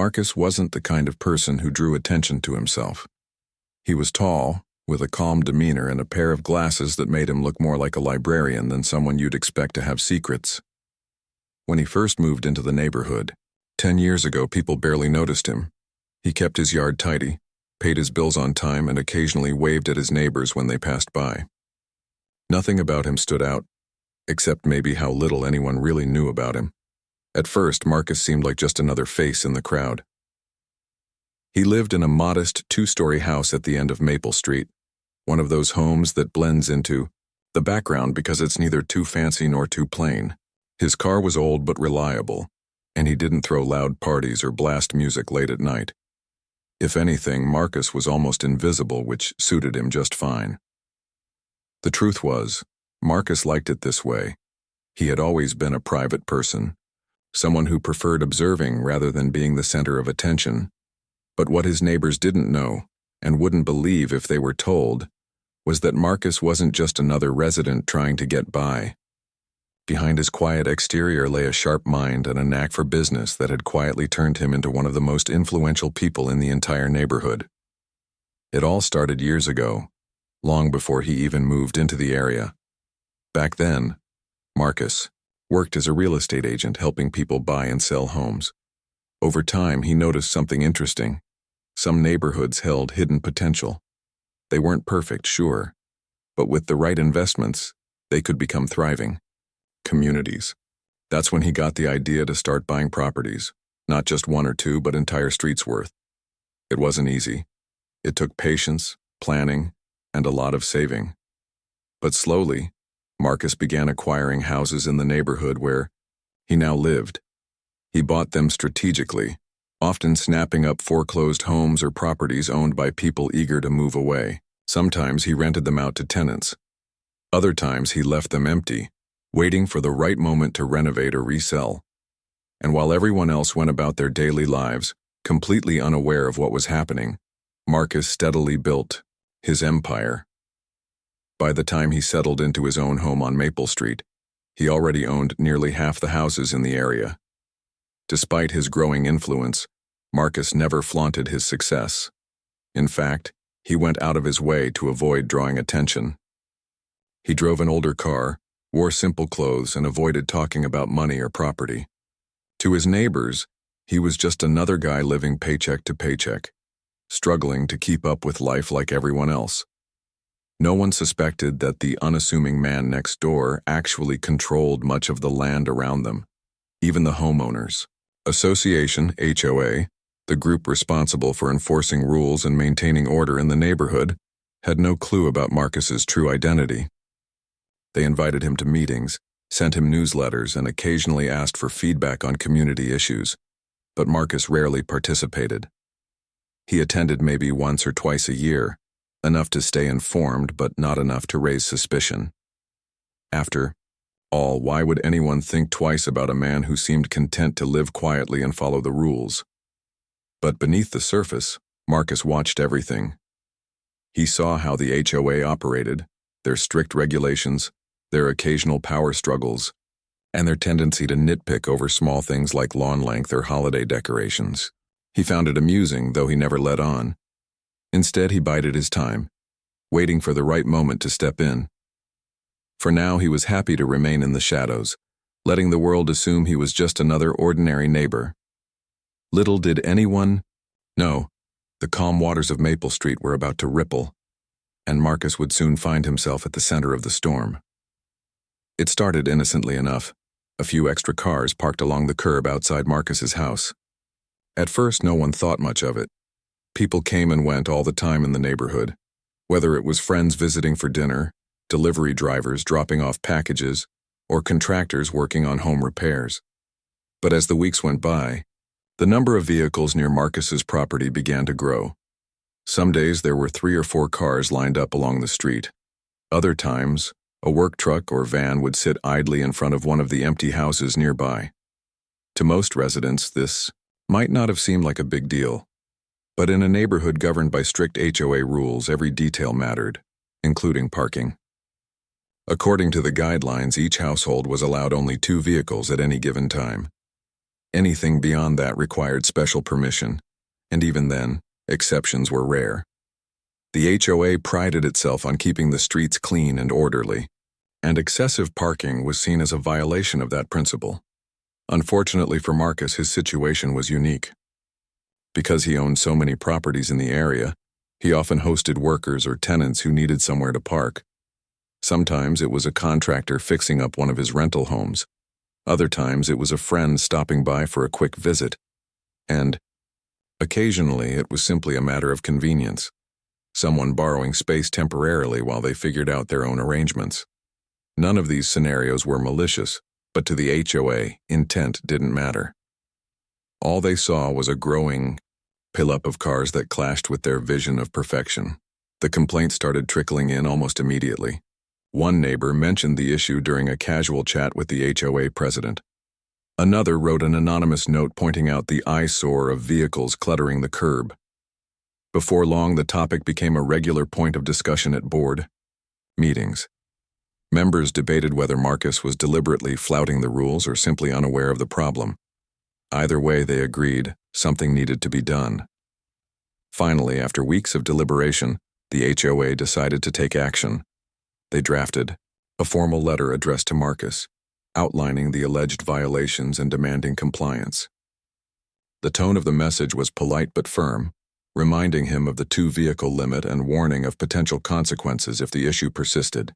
Marcus wasn't the kind of person who drew attention to himself. He was tall, with a calm demeanor and a pair of glasses that made him look more like a librarian than someone you'd expect to have secrets. When he first moved into the neighborhood, 10 years ago, people barely noticed him. He kept his yard tidy, paid his bills on time, and occasionally waved at his neighbors when they passed by. Nothing about him stood out, except maybe how little anyone really knew about him. At first, Marcus seemed like just another face in the crowd. He lived in a modest 2-story house at the end of Maple Street, one of those homes that blends into the background because it's neither too fancy nor too plain. His car was old but reliable, and he didn't throw loud parties or blast music late at night. If anything, Marcus was almost invisible, which suited him just fine. The truth was, Marcus liked it this way. He had always been a private person, someone who preferred observing rather than being the center of attention. But what his neighbors didn't know, and wouldn't believe if they were told, was that Marcus wasn't just another resident trying to get by. Behind his quiet exterior lay a sharp mind and a knack for business that had quietly turned him into one of the most influential people in the entire neighborhood. It all started years ago, long before he even moved into the area. Back then, Marcus worked as a real estate agent helping people buy and sell homes. Over time, he noticed something interesting. Some neighborhoods held hidden potential. They weren't perfect, sure, but with the right investments, they could become thriving communities. That's when he got the idea to start buying properties, not just one or two, but entire streets worth. It wasn't easy. It took patience, planning, and a lot of saving. But slowly, Marcus began acquiring houses in the neighborhood where he now lived. He bought them strategically, often snapping up foreclosed homes or properties owned by people eager to move away. Sometimes he rented them out to tenants. Other times he left them empty, waiting for the right moment to renovate or resell. And while everyone else went about their daily lives, completely unaware of what was happening, Marcus steadily built his empire. By the time he settled into his own home on Maple Street, he already owned nearly half the houses in the area. Despite his growing influence, Marcus never flaunted his success. In fact, he went out of his way to avoid drawing attention. He drove an older car, wore simple clothes, and avoided talking about money or property. To his neighbors, he was just another guy living paycheck to paycheck, struggling to keep up with life like everyone else. No one suspected that the unassuming man next door actually controlled much of the land around them. Even the homeowners association, HOA, the group responsible for enforcing rules and maintaining order in the neighborhood, had no clue about Marcus's true identity. They invited him to meetings, sent him newsletters, and occasionally asked for feedback on community issues, but Marcus rarely participated. He attended maybe once or twice a year, enough to stay informed but not enough to raise suspicion. After all, why would anyone think twice about a man who seemed content to live quietly and follow the rules? But beneath the surface, Marcus watched everything. He saw how the HOA operated, their strict regulations, their occasional power struggles, and their tendency to nitpick over small things like lawn length or holiday decorations. He found it amusing, though he never let on. Instead, he bided his time, waiting for the right moment to step in. For now, he was happy to remain in the shadows, letting the world assume he was just another ordinary neighbor. Little did anyone know, the calm waters of Maple Street were about to ripple, and Marcus would soon find himself at the center of the storm. It started innocently enough, a few extra cars parked along the curb outside Marcus's house. At first, no one thought much of it. People came and went all the time in the neighborhood, whether it was friends visiting for dinner, delivery drivers dropping off packages, or contractors working on home repairs. But as the weeks went by, the number of vehicles near Marcus's property began to grow. Some days there were 3 or 4 cars lined up along the street. Other times, a work truck or van would sit idly in front of one of the empty houses nearby. To most residents, this might not have seemed like a big deal. But in a neighborhood governed by strict HOA rules, every detail mattered, including parking. According to the guidelines, each household was allowed only 2 vehicles at any given time. Anything beyond that required special permission, and even then, exceptions were rare. The HOA prided itself on keeping the streets clean and orderly, and excessive parking was seen as a violation of that principle. Unfortunately for Marcus, his situation was unique. Because he owned so many properties in the area, he often hosted workers or tenants who needed somewhere to park. Sometimes it was a contractor fixing up one of his rental homes. Other times it was a friend stopping by for a quick visit. And occasionally it was simply a matter of convenience, someone borrowing space temporarily while they figured out their own arrangements. None of these scenarios were malicious, but to the HOA, intent didn't matter. All they saw was a growing pileup of cars that clashed with their vision of perfection. The complaints started trickling in almost immediately. One neighbor mentioned the issue during a casual chat with the HOA president. Another wrote an anonymous note pointing out the eyesore of vehicles cluttering the curb. Before long, the topic became a regular point of discussion at board meetings. Members debated whether Marcus was deliberately flouting the rules or simply unaware of the problem. Either way, they agreed something needed to be done. Finally, after weeks of deliberation, the HOA decided to take action. They drafted a formal letter addressed to Marcus, outlining the alleged violations and demanding compliance. The tone of the message was polite but firm, reminding him of the 2-vehicle limit and warning of potential consequences if the issue persisted.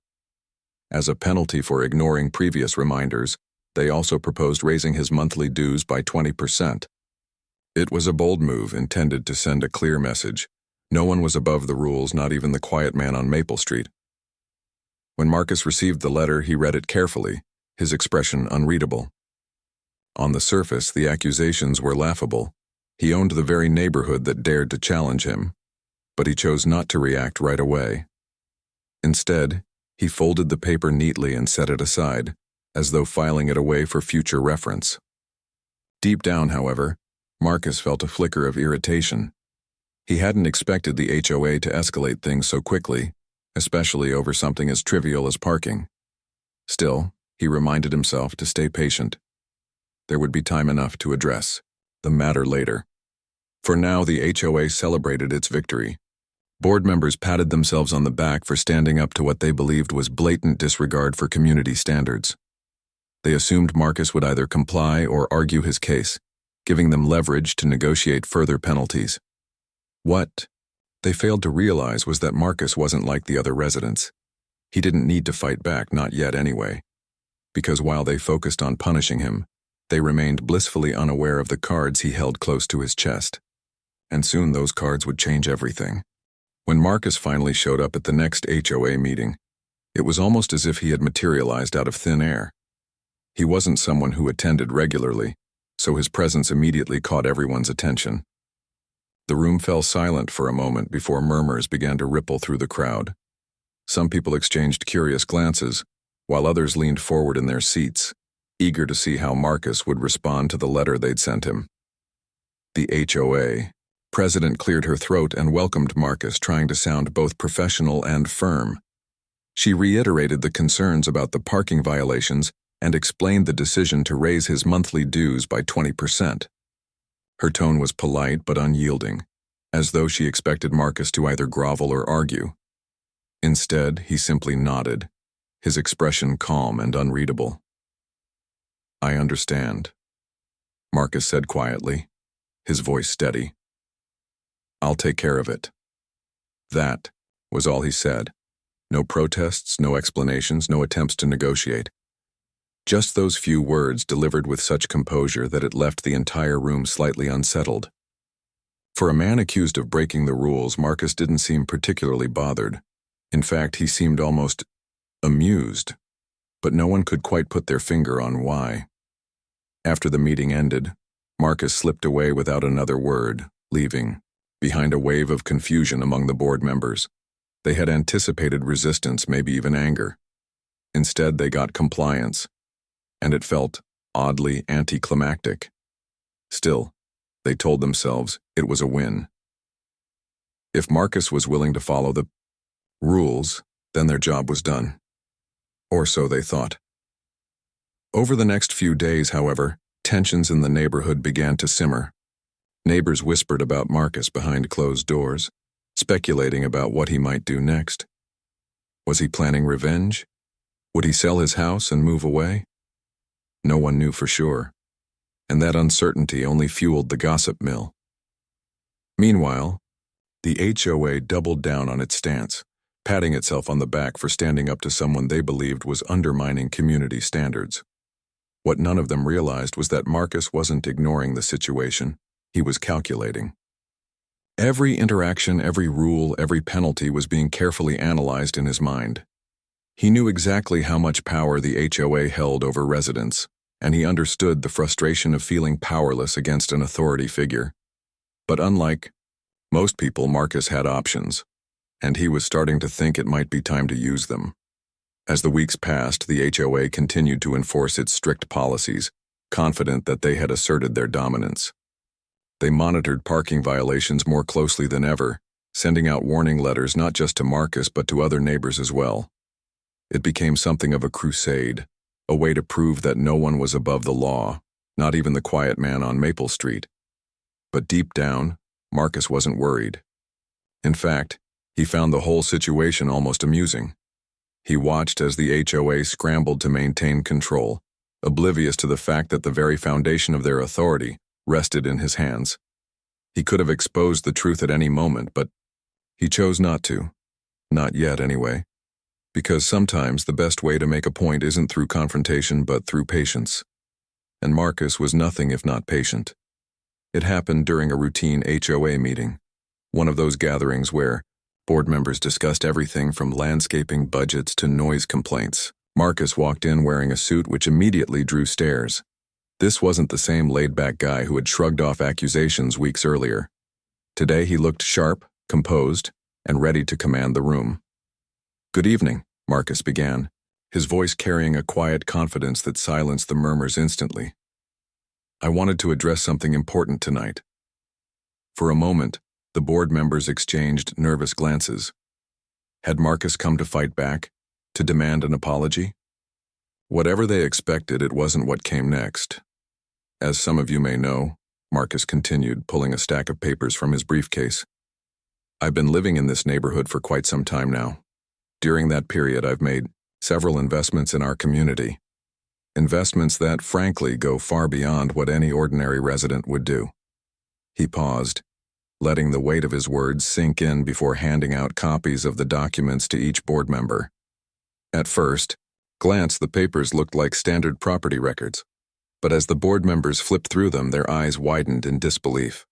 As a penalty for ignoring previous reminders, they also proposed raising his monthly dues by 20%. It was a bold move intended to send a clear message. No one was above the rules, not even the quiet man on Maple Street. When Marcus received the letter, he read it carefully, his expression unreadable. On the surface, the accusations were laughable. He owned the very neighborhood that dared to challenge him, but he chose not to react right away. Instead, he folded the paper neatly and set it aside, as though filing it away for future reference. Deep down, however, Marcus felt a flicker of irritation. He hadn't expected the HOA to escalate things so quickly, especially over something as trivial as parking. Still, he reminded himself to stay patient. There would be time enough to address the matter later. For now, the HOA celebrated its victory. Board members patted themselves on the back for standing up to what they believed was blatant disregard for community standards. They assumed Marcus would either comply or argue his case, giving them leverage to negotiate further penalties. What they failed to realize was that Marcus wasn't like the other residents. He didn't need to fight back, not yet anyway, because while they focused on punishing him, they remained blissfully unaware of the cards he held close to his chest. And soon those cards would change everything. When Marcus finally showed up at the next HOA meeting, it was almost as if he had materialized out of thin air. He wasn't someone who attended regularly, so his presence immediately caught everyone's attention. The room fell silent for a moment before murmurs began to ripple through the crowd. Some people exchanged curious glances, while others leaned forward in their seats, eager to see how Marcus would respond to the letter they'd sent him. The HOA president cleared her throat and welcomed Marcus, trying to sound both professional and firm. She reiterated the concerns about the parking violations and explained the decision to raise his monthly dues by 20%. Her tone was polite but unyielding, as though she expected Marcus to either grovel or argue. Instead, he simply nodded, his expression calm and unreadable. "I understand," Marcus said quietly, his voice steady. "I'll take care of it." That was all he said. No protests, no explanations, no attempts to negotiate. Just those few words delivered with such composure that it left the entire room slightly unsettled. For a man accused of breaking the rules, Marcus didn't seem particularly bothered. In fact, he seemed almost amused, but no one could quite put their finger on why. After the meeting ended, Marcus slipped away without another word, leaving behind a wave of confusion among the board members. They had anticipated resistance, maybe even anger. Instead, they got compliance, and it felt oddly anticlimactic. Still, they told themselves it was a win. If Marcus was willing to follow the rules, then their job was done. Or so they thought. Over the next few days, however, Tensions in the neighborhood began to simmer. Neighbors whispered about Marcus behind closed doors, speculating about what he might do next. Was he planning revenge? Would he sell his house and move away? No one knew for sure, and that uncertainty only fueled the gossip mill. Meanwhile, the HOA doubled down on its stance, patting itself on the back for standing up to someone they believed was undermining community standards. What none of them realized was that Marcus wasn't ignoring the situation, he was calculating. Every interaction, every rule, every penalty was being carefully analyzed in his mind. He knew exactly how much power the HOA held over residents, and he understood the frustration of feeling powerless against an authority figure. But unlike most people, Marcus had options, and he was starting to think it might be time to use them. As the weeks passed, the HOA continued to enforce its strict policies, confident that they had asserted their dominance. They monitored parking violations more closely than ever, sending out warning letters not just to Marcus but to other neighbors as well. It became something of a crusade, a way to prove that no one was above the law, not even the quiet man on Maple Street. But deep down, Marcus wasn't worried. In fact, he found the whole situation almost amusing. He watched as the HOA scrambled to maintain control, oblivious to the fact that the very foundation of their authority rested in his hands. He could have exposed the truth at any moment, but he chose not to. Not yet, anyway. Because sometimes the best way to make a point isn't through confrontation but through patience. And Marcus was nothing if not patient. It happened during a routine HOA meeting, one of those gatherings where board members discussed everything from landscaping budgets to noise complaints. Marcus walked in wearing a suit which immediately drew stares. This wasn't the same laid-back guy who had shrugged off accusations weeks earlier. Today he looked sharp, composed, and ready to command the room. "Good evening," Marcus began, his voice carrying a quiet confidence that silenced the murmurs instantly. "I wanted to address something important tonight." For a moment, the board members exchanged nervous glances. Had Marcus come to fight back, to demand an apology? Whatever they expected, it wasn't what came next. As some of you may know, Marcus continued, pulling a stack of papers from his briefcase. "I've been living in this neighborhood for quite some time now. During that period, I've made several investments in our community. Investments that, frankly, go far beyond what any ordinary resident would do." He paused, letting the weight of his words sink in before handing out copies of the documents to each board member. At first glance, the papers looked like standard property records, but as the board members flipped through them, their eyes widened in disbelief.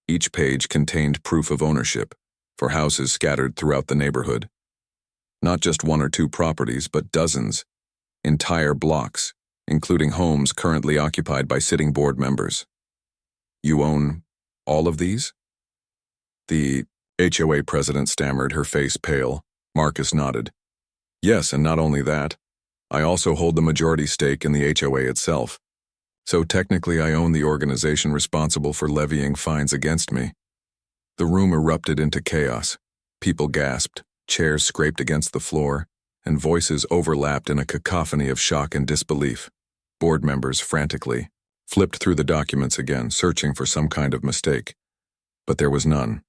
Each page contained proof of ownership for houses scattered throughout the neighborhood. Not just one or two properties, but dozens, entire blocks, including homes currently occupied by sitting board members. "You own all of these?" The HOA president stammered, her face pale. Marcus nodded. "Yes, and not only that, I also hold the majority stake in the HOA itself. So technically I own the organization responsible for levying fines against me." The room erupted into chaos. People gasped, chairs scraped against the floor, and voices overlapped in a cacophony of shock and disbelief. Board members frantically flipped through the documents again, searching for some kind of mistake. But there was none.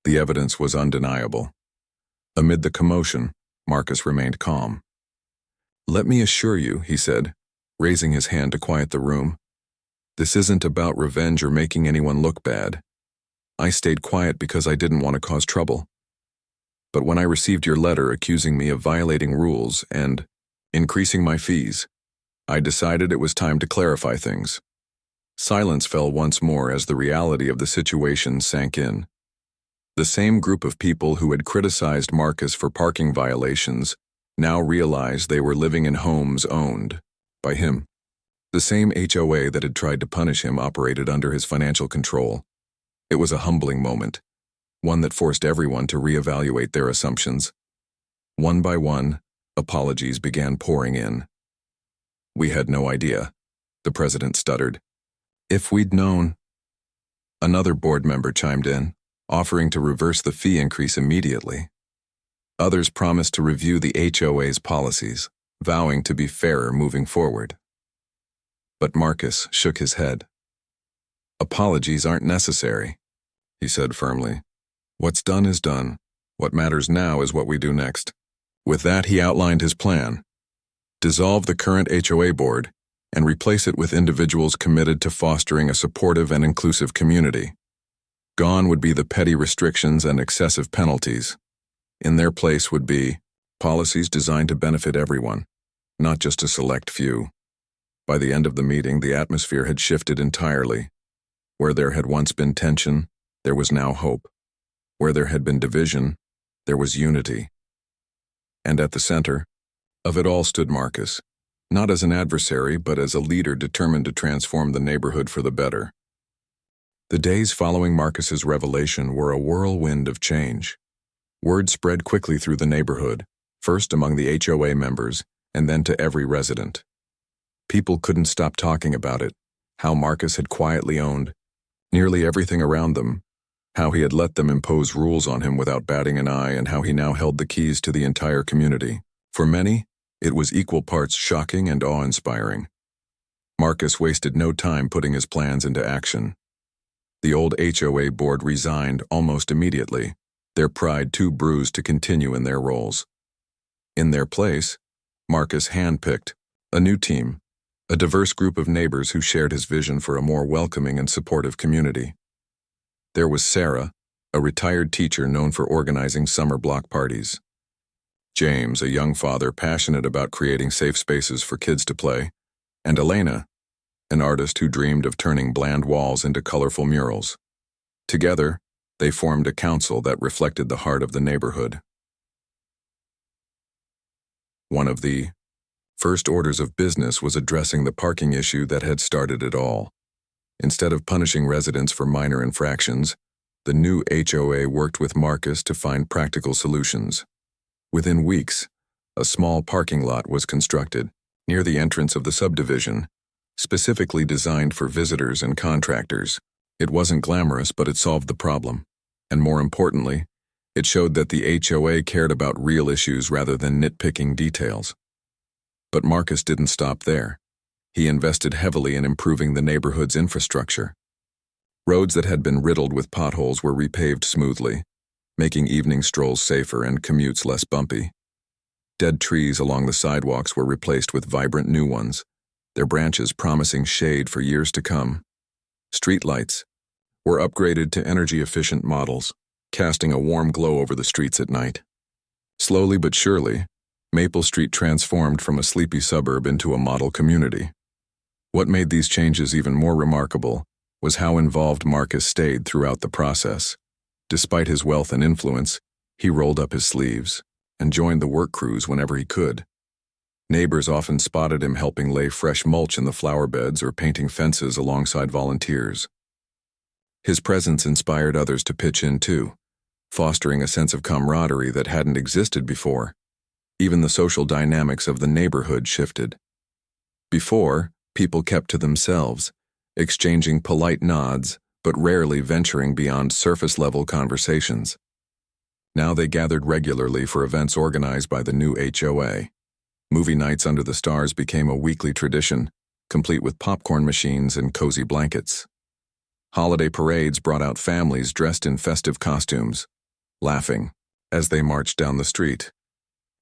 The evidence was undeniable. Amid the commotion, Marcus remained calm. "Let me assure you," he said, raising his hand to quiet the room, "this isn't about revenge or making anyone look bad. I stayed quiet because I didn't want to cause trouble. But when I received your letter accusing me of violating rules and increasing my fees, I decided it was time to clarify things." Silence fell once more as the reality of the situation sank in. The same group of people who had criticized Marcus for parking violations now realized they were living in homes owned by him. The same HOA that had tried to punish him operated under his financial control. It was a humbling moment, one that forced everyone to reevaluate their assumptions. One by one, apologies began pouring in. "We had no idea," the president stuttered. "If we'd known." Another board member chimed in, offering to reverse the fee increase immediately. Others promised to review the HOA's policies, vowing to be fairer moving forward. But Marcus shook his head. "Apologies aren't necessary," he said firmly. "What's done is done. What matters now is what we do next." With that, he outlined his plan. Dissolve the current HOA board and replace it with individuals committed to fostering a supportive and inclusive community. Gone would be the petty restrictions and excessive penalties. In their place would be policies designed to benefit everyone, not just a select few. By the end of the meeting, the atmosphere had shifted entirely. Where there had once been tension, there was now hope. Where there had been division, there was unity. And at the center of it all stood Marcus, not as an adversary, but as a leader determined to transform the neighborhood for the better. The days following Marcus's revelation were a whirlwind of change. Word spread quickly through the neighborhood, first among the HOA members, and then to every resident. People couldn't stop talking about it, how Marcus had quietly owned nearly everything around them, how he had let them impose rules on him without batting an eye, and how he now held the keys to the entire community. For many, it was equal parts shocking and awe-inspiring. Marcus wasted no time putting his plans into action. The old HOA board resigned almost immediately, their pride too bruised to continue in their roles. In their place, Marcus handpicked a new team, a diverse group of neighbors who shared his vision for a more welcoming and supportive community. There was Sarah, a retired teacher known for organizing summer block parties. James, a young father passionate about creating safe spaces for kids to play, and Elena, an artist who dreamed of turning bland walls into colorful murals. Together, they formed a council that reflected the heart of the neighborhood. One of the first orders of business was addressing the parking issue that had started it all. Instead of punishing residents for minor infractions, the new HOA worked with Marcus to find practical solutions. Within weeks, a small parking lot was constructed near the entrance of the subdivision, specifically designed for visitors and contractors. It wasn't glamorous, but it solved the problem. And more importantly, it showed that the HOA cared about real issues rather than nitpicking details. But Marcus didn't stop there. He invested heavily in improving the neighborhood's infrastructure. Roads that had been riddled with potholes were repaved smoothly, making evening strolls safer and commutes less bumpy. Dead trees along the sidewalks were replaced with vibrant new ones, their branches promising shade for years to come. Streetlights were upgraded to energy-efficient models, casting a warm glow over the streets at night. Slowly but surely, Maple Street transformed from a sleepy suburb into a model community. What made these changes even more remarkable was how involved Marcus stayed throughout the process. Despite his wealth and influence, he rolled up his sleeves and joined the work crews whenever he could. Neighbors often spotted him helping lay fresh mulch in the flower beds or painting fences alongside volunteers. His presence inspired others to pitch in too, fostering a sense of camaraderie that hadn't existed before. Even the social dynamics of the neighborhood shifted. Before, people kept to themselves, exchanging polite nods, but rarely venturing beyond surface-level conversations. Now they gathered regularly for events organized by the new HOA. Movie nights under the stars became a weekly tradition, complete with popcorn machines and cozy blankets. Holiday parades brought out families dressed in festive costumes, laughing as they marched down the street.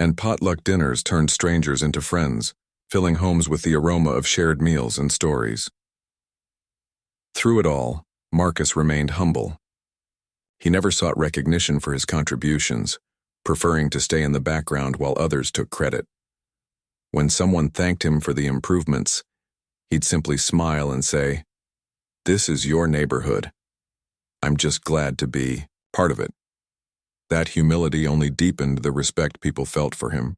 And potluck dinners turned strangers into friends, filling homes with the aroma of shared meals and stories. Through it all, Marcus remained humble. He never sought recognition for his contributions, preferring to stay in the background while others took credit. When someone thanked him for the improvements, he'd simply smile and say, "This is your neighborhood. I'm just glad to be part of it." That humility only deepened the respect people felt for him.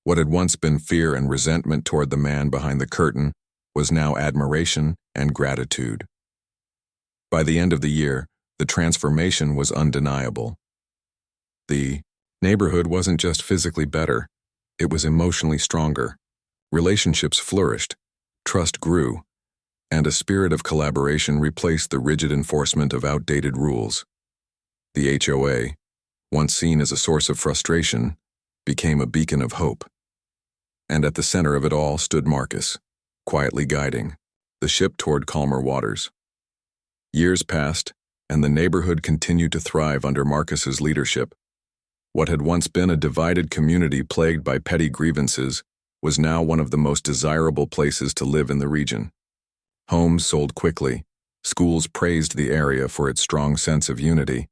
What had once been fear and resentment toward the man behind the curtain was now admiration and gratitude. By the end of the year, the transformation was undeniable. The neighborhood wasn't just physically better, it was emotionally stronger. Relationships flourished, trust grew, and a spirit of collaboration replaced the rigid enforcement of outdated rules. The HOA, once seen as a source of frustration, became a beacon of hope. And at the center of it all stood Marcus, quietly guiding the ship toward calmer waters. Years passed, and the neighborhood continued to thrive under Marcus's leadership. What had once been a divided community plagued by petty grievances was now one of the most desirable places to live in the region. Homes sold quickly, schools praised the area for its strong sense of unity,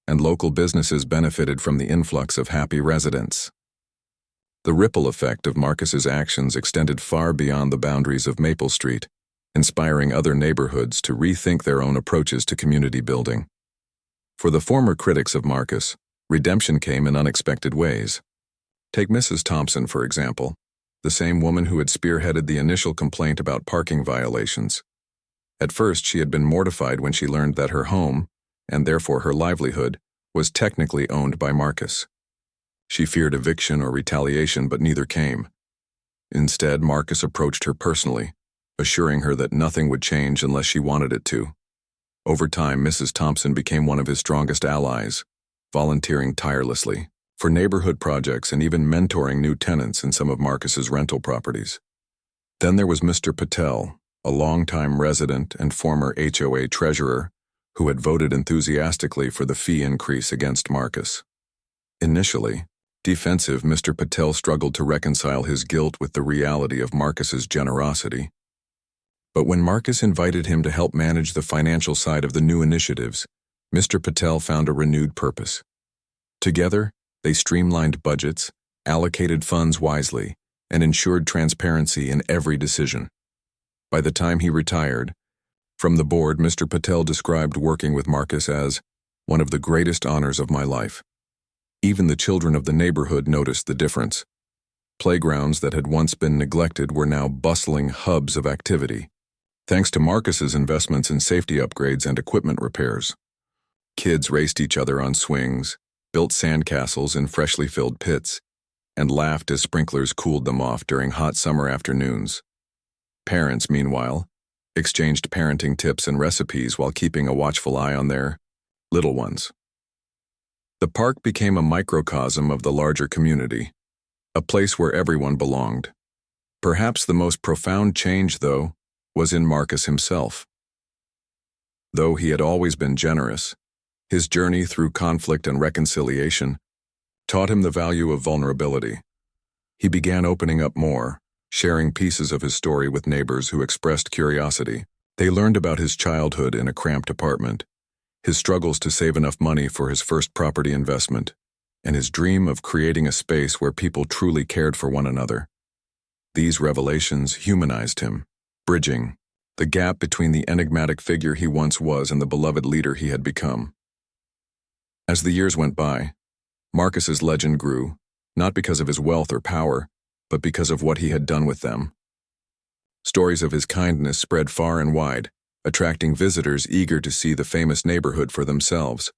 and local businesses benefited from the influx of happy residents. The ripple effect of Marcus's actions extended far beyond the boundaries of Maple Street, inspiring other neighborhoods to rethink their own approaches to community building. For the former critics of Marcus, redemption came in unexpected ways. Take Mrs. Thompson, for example, the same woman who had spearheaded the initial complaint about parking violations. At first, she had been mortified when she learned that her home, and therefore her livelihood, was technically owned by Marcus. She feared eviction or retaliation, but neither came. Instead, Marcus approached her personally, assuring her that nothing would change unless she wanted it to. Over time, Mrs. Thompson became one of his strongest allies, volunteering tirelessly for neighborhood projects and even mentoring new tenants in some of Marcus's rental properties. Then there was Mr. Patel, a longtime resident and former HOA treasurer, who had voted enthusiastically for the fee increase against Marcus. Initially, defensive, Mr. Patel struggled to reconcile his guilt with the reality of Marcus's generosity. But when Marcus invited him to help manage the financial side of the new initiatives, Mr. Patel found a renewed purpose. Together, they streamlined budgets, allocated funds wisely, and ensured transparency in every decision. By the time he retired from the board, Mr. Patel described working with Marcus as one of the greatest honors of my life. Even the children of the neighborhood noticed the difference. Playgrounds that had once been neglected were now bustling hubs of activity, thanks to Marcus's investments in safety upgrades and equipment repairs. Kids raced each other on swings, built sandcastles in freshly filled pits, and laughed as sprinklers cooled them off during hot summer afternoons. Parents, meanwhile, exchanged parenting tips and recipes while keeping a watchful eye on their little ones. The park became a microcosm of the larger community, a place where everyone belonged. Perhaps the most profound change, though, was in Marcus himself. Though he had always been generous, his journey through conflict and reconciliation taught him the value of vulnerability. He began opening up more, sharing pieces of his story with neighbors who expressed curiosity. They learned about his childhood in a cramped apartment, his struggles to save enough money for his first property investment, and his dream of creating a space where people truly cared for one another. These revelations humanized him, bridging the gap between the enigmatic figure he once was and the beloved leader he had become. As the years went by, Marcus's legend grew, not because of his wealth or power, but because of what he had done with them. Stories of his kindness spread far and wide, attracting visitors eager to see the famous neighborhood for themselves.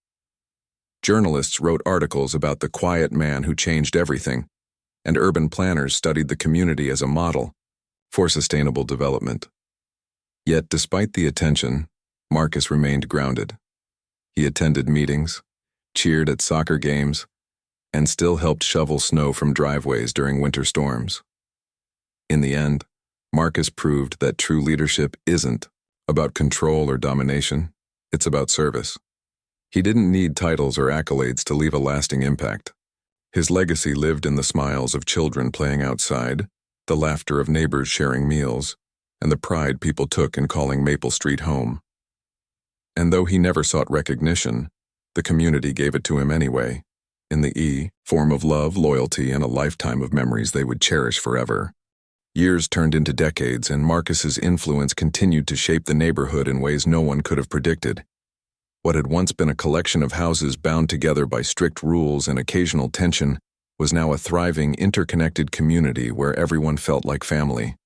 Journalists wrote articles about the quiet man who changed everything, and urban planners studied the community as a model for sustainable development. Yet, despite the attention, Marcus remained grounded. He attended meetings, cheered at soccer games, and still helped shovel snow from driveways during winter storms. In the end, Marcus proved that true leadership isn't about control or domination, it's about service. He didn't need titles or accolades to leave a lasting impact. His legacy lived in the smiles of children playing outside, the laughter of neighbors sharing meals, and the pride people took in calling Maple Street home. And though he never sought recognition, the community gave it to him anyway, in the form of love, loyalty, and a lifetime of memories they would cherish forever. Years turned into decades, and Marcus's influence continued to shape the neighborhood in ways no one could have predicted. What had once been a collection of houses bound together by strict rules and occasional tension was now a thriving, interconnected community where everyone felt like family.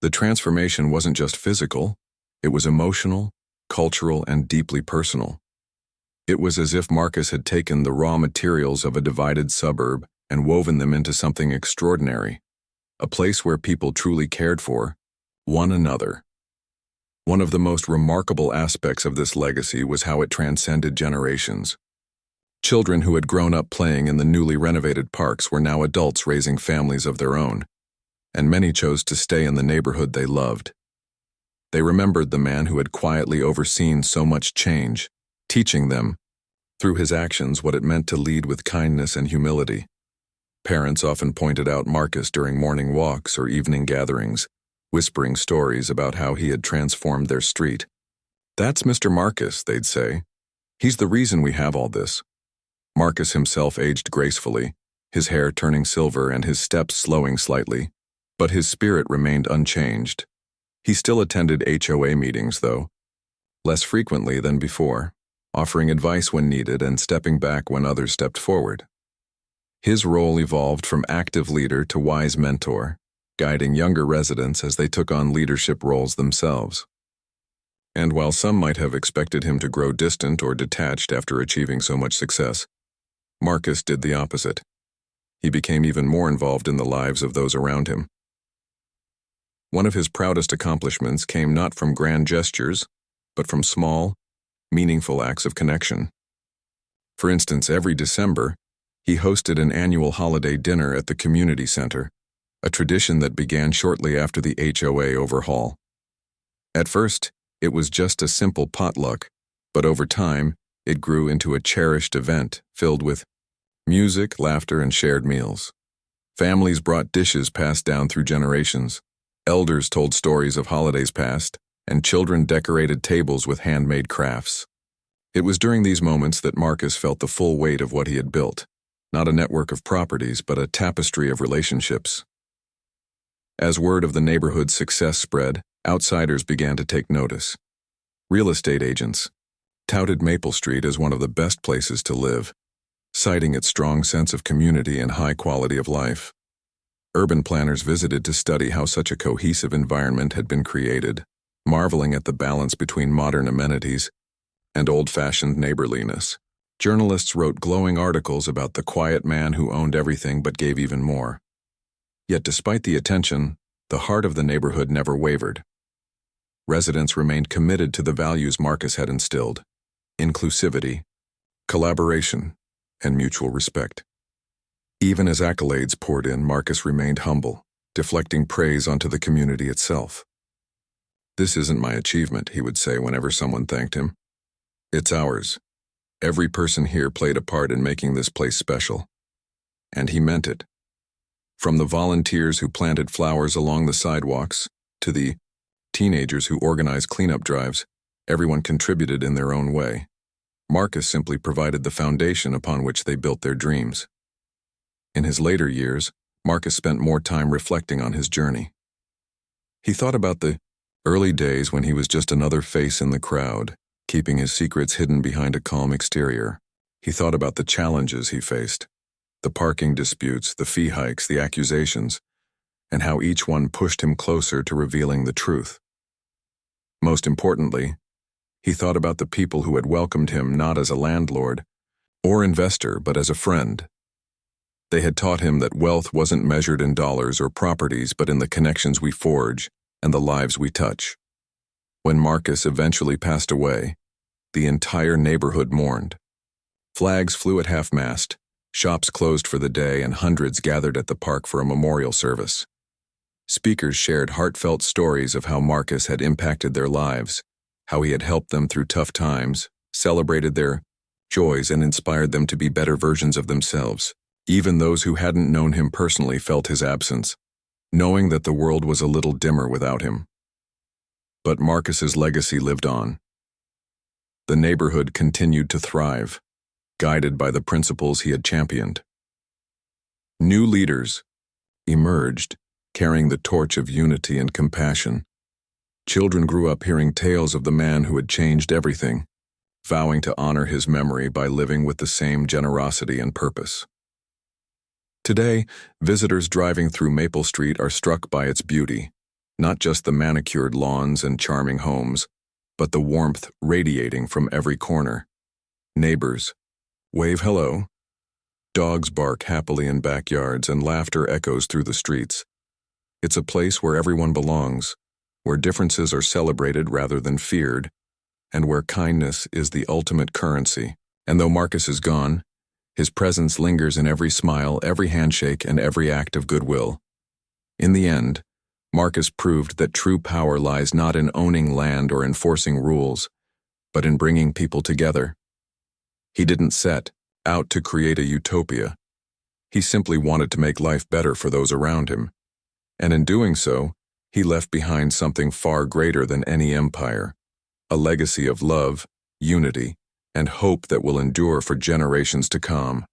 The transformation wasn't just physical, it was emotional, cultural, and deeply personal. It was as if Marcus had taken the raw materials of a divided suburb and woven them into something extraordinary, a place where people truly cared for one another. One of the most remarkable aspects of this legacy was how it transcended generations. Children who had grown up playing in the newly renovated parks were now adults raising families of their own. and many chose to stay in the neighborhood they loved. They remembered the man who had quietly overseen so much change, teaching them, through his actions, what it meant to lead with kindness and humility. Parents often pointed out Marcus during morning walks or evening gatherings, whispering stories about how he had transformed their street. "That's Mr. Marcus," they'd say. "He's the reason we have all this." Marcus himself aged gracefully, his hair turning silver and his steps slowing slightly, but his spirit remained unchanged. He still attended HOA meetings, though, less frequently than before, offering advice when needed and stepping back when others stepped forward. His role evolved from active leader to wise mentor, guiding younger residents as they took on leadership roles themselves. And while some might have expected him to grow distant or detached after achieving so much success, Marcus did the opposite. He became even more involved in the lives of those around him. One of his proudest accomplishments came not from grand gestures, but from small, meaningful acts of connection. For instance, every December, he hosted an annual holiday dinner at the community center, a tradition that began shortly after the HOA overhaul. At first, it was just a simple potluck, but over time, it grew into a cherished event filled with music, laughter, and shared meals. Families brought dishes passed down through generations. Elders told stories of holidays past, and children decorated tables with handmade crafts. It was during these moments that Marcus felt the full weight of what he had built, not a network of properties, but a tapestry of relationships. As word of the neighborhood's success spread, outsiders began to take notice. Real estate agents touted Maple Street as one of the best places to live, citing its strong sense of community and high quality of life. Urban planners visited to study how such a cohesive environment had been created, marveling at the balance between modern amenities and old-fashioned neighborliness. Journalists wrote glowing articles about the quiet man who owned everything but gave even more. Yet despite the attention, the heart of the neighborhood never wavered. Residents remained committed to the values Marcus had instilled: inclusivity, collaboration, and mutual respect. Even as accolades poured in, Marcus remained humble, deflecting praise onto the community itself. "This isn't my achievement," he would say whenever someone thanked him. "It's ours. Every person here played a part in making this place special." And he meant it. From the volunteers who planted flowers along the sidewalks to the teenagers who organized cleanup drives, everyone contributed in their own way. Marcus simply provided the foundation upon which they built their dreams. In his later years, Marcus spent more time reflecting on his journey. He thought about the early days when he was just another face in the crowd, keeping his secrets hidden behind a calm exterior. He thought about the challenges he faced, the parking disputes, the fee hikes, the accusations, and how each one pushed him closer to revealing the truth. Most importantly, he thought about the people who had welcomed him not as a landlord or investor, but as a friend. They had taught him that wealth wasn't measured in dollars or properties, but in the connections we forge and the lives we touch. When Marcus eventually passed away, the entire neighborhood mourned. Flags flew at half-mast, shops closed for the day, and hundreds gathered at the park for a memorial service. Speakers shared heartfelt stories of how Marcus had impacted their lives, how he had helped them through tough times, celebrated their joys, and inspired them to be better versions of themselves. Even those who hadn't known him personally felt his absence, knowing that the world was a little dimmer without him. But Marcus's legacy lived on. The neighborhood continued to thrive, guided by the principles he had championed. New leaders emerged, carrying the torch of unity and compassion. Children grew up hearing tales of the man who had changed everything, vowing to honor his memory by living with the same generosity and purpose. Today, visitors driving through Maple Street are struck by its beauty, not just the manicured lawns and charming homes, but the warmth radiating from every corner. Neighbors wave hello, dogs bark happily in backyards, and laughter echoes through the streets. It's a place where everyone belongs, where differences are celebrated rather than feared, and where kindness is the ultimate currency. And though Marcus is gone, his presence lingers in every smile, every handshake, and every act of goodwill. In the end, Marcus proved that true power lies not in owning land or enforcing rules, but in bringing people together. He didn't set out to create a utopia. He simply wanted to make life better for those around him. And in doing so, he left behind something far greater than any empire, a legacy of love, unity, and hope that will endure for generations to come.